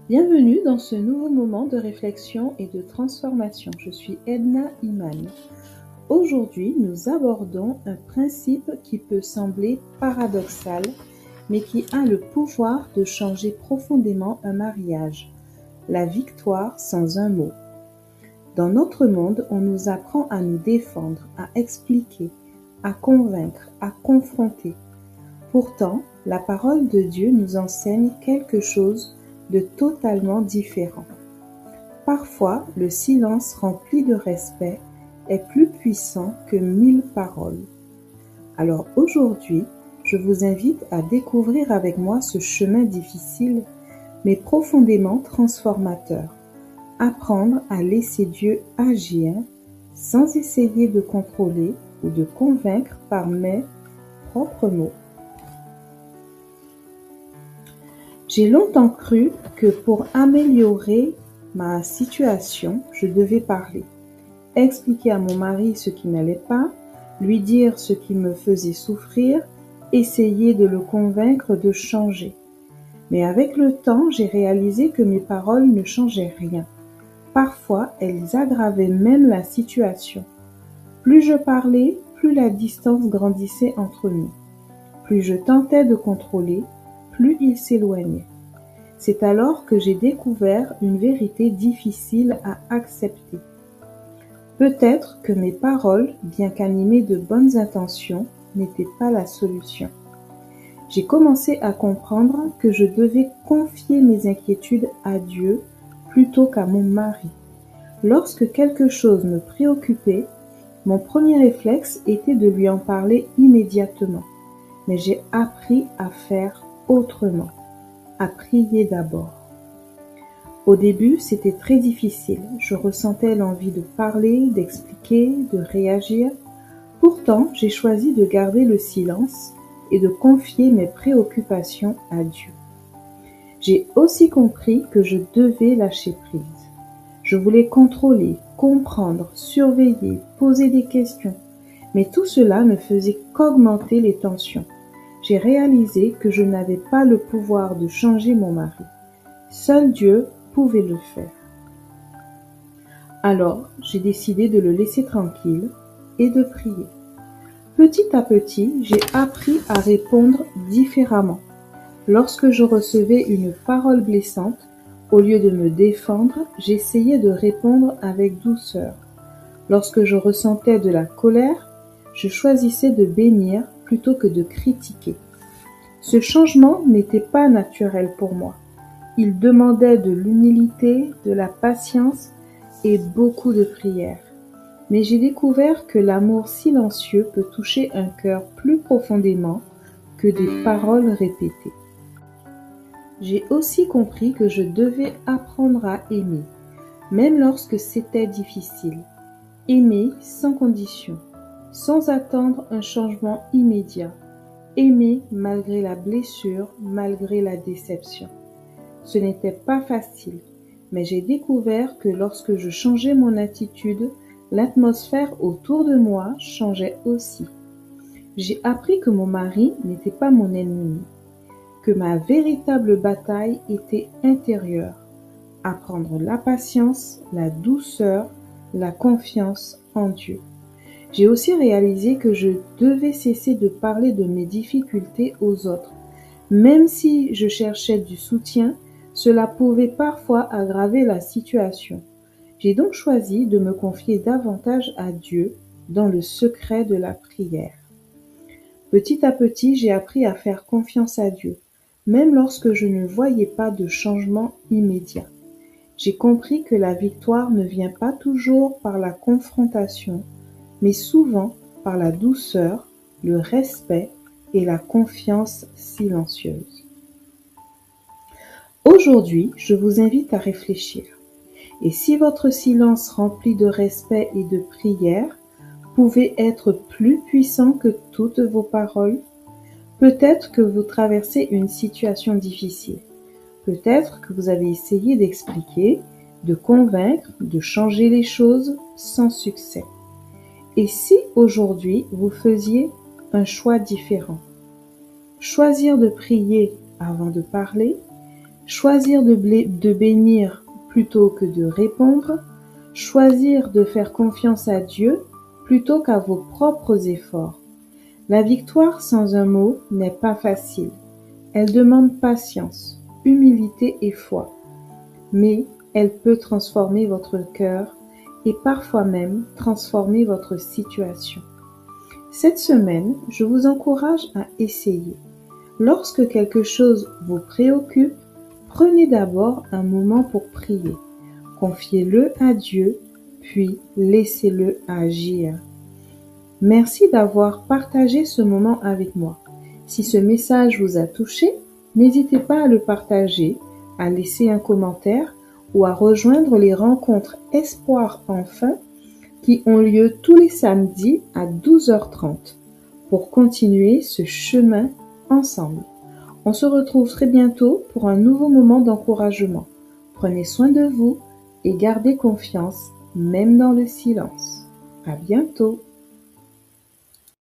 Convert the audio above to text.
Bienvenue dans ce nouveau moment de réflexion et de transformation. Je suis Edna Iman. Aujourd'hui, nous abordons un principe qui peut sembler paradoxal, mais qui a le pouvoir de changer profondément un mariage. La victoire sans un mot. Dans notre monde, on nous apprend à nous défendre, à expliquer, à convaincre, à confronter. Pourtant, la parole de Dieu nous enseigne quelque chose de totalement différent. Parfois, le silence rempli de respect est plus puissant que 1000 paroles. Alors aujourd'hui, je vous invite à découvrir avec moi ce chemin difficile, mais profondément transformateur. Apprendre à laisser Dieu agir sans essayer de contrôler ou de convaincre par mes propres mots. J'ai longtemps cru que pour améliorer ma situation, je devais parler, expliquer à mon mari ce qui n'allait pas, lui dire ce qui me faisait souffrir, essayer de le convaincre de changer. Mais avec le temps, j'ai réalisé que mes paroles ne changeaient rien. Parfois, elles aggravaient même la situation. Plus je parlais, plus la distance grandissait entre nous. Plus je tentais de contrôler, plus il s'éloignait. C'est alors que j'ai découvert une vérité difficile à accepter. Peut-être que mes paroles, bien qu'animées de bonnes intentions, n'étaient pas la solution. J'ai commencé à comprendre que je devais confier mes inquiétudes à Dieu plutôt qu'à mon mari. Lorsque quelque chose me préoccupait, mon premier réflexe était de lui en parler immédiatement. Mais j'ai appris à faire autrement, à prier d'abord. Au début, c'était très difficile. Je ressentais l'envie de parler, d'expliquer, de réagir. Pourtant, j'ai choisi de garder le silence et de confier mes préoccupations à Dieu. J'ai aussi compris que je devais lâcher prise. Je voulais contrôler, comprendre, surveiller, poser des questions. Mais tout cela ne faisait qu'augmenter les tensions. J'ai réalisé que je n'avais pas le pouvoir de changer mon mari. Seul Dieu pouvait le faire. Alors, j'ai décidé de le laisser tranquille et de prier. Petit à petit, j'ai appris à répondre différemment. Lorsque je recevais une parole blessante, au lieu de me défendre, j'essayais de répondre avec douceur. Lorsque je ressentais de la colère, je choisissais de bénir plutôt que de critiquer. Ce changement n'était pas naturel pour moi. Il demandait de l'humilité, de la patience et beaucoup de prières. Mais j'ai découvert que l'amour silencieux peut toucher un cœur plus profondément que des paroles répétées. J'ai aussi compris que je devais apprendre à aimer, même lorsque c'était difficile. Aimer sans condition, sans attendre un changement immédiat. Aimer malgré la blessure, malgré la déception. Ce n'était pas facile, mais j'ai découvert que lorsque je changeais mon attitude, l'atmosphère autour de moi changeait aussi. J'ai appris que mon mari n'était pas mon ennemi, que ma véritable bataille était intérieure. Apprendre la patience, la douceur, la confiance en Dieu. J'ai aussi réalisé que je devais cesser de parler de mes difficultés aux autres. Même si je cherchais du soutien, cela pouvait parfois aggraver la situation. J'ai donc choisi de me confier davantage à Dieu dans le secret de la prière. Petit à petit, j'ai appris à faire confiance à Dieu, même lorsque je ne voyais pas de changement immédiat. J'ai compris que la victoire ne vient pas toujours par la confrontation, mais souvent par la douceur, le respect et la confiance silencieuse. Aujourd'hui, je vous invite à réfléchir. Et si votre silence rempli de respect et de prière pouvait être plus puissant que toutes vos paroles, peut-être que vous traversez une situation difficile. Peut-être que vous avez essayé d'expliquer, de convaincre, de changer les choses sans succès. Et si aujourd'hui vous faisiez un choix différent? Choisir de prier avant de parler, choisir de bénir plutôt que de répondre, choisir de faire confiance à Dieu plutôt qu'à vos propres efforts. La victoire sans un mot n'est pas facile. Elle demande patience, humilité et foi. Mais elle peut transformer votre cœur et parfois même transformer votre situation. Cette semaine, je vous encourage à essayer. Lorsque quelque chose vous préoccupe, prenez d'abord un moment pour prier. Confiez-le à Dieu, puis laissez-le agir. Merci d'avoir partagé ce moment avec moi. Si ce message vous a touché, n'hésitez pas à le partager, à laisser un commentaire ou à rejoindre les rencontres Espoir Enfin qui ont lieu tous les samedis à 12h30 pour continuer ce chemin ensemble. On se retrouve très bientôt pour un nouveau moment d'encouragement. Prenez soin de vous et gardez confiance, même dans le silence. À bientôt!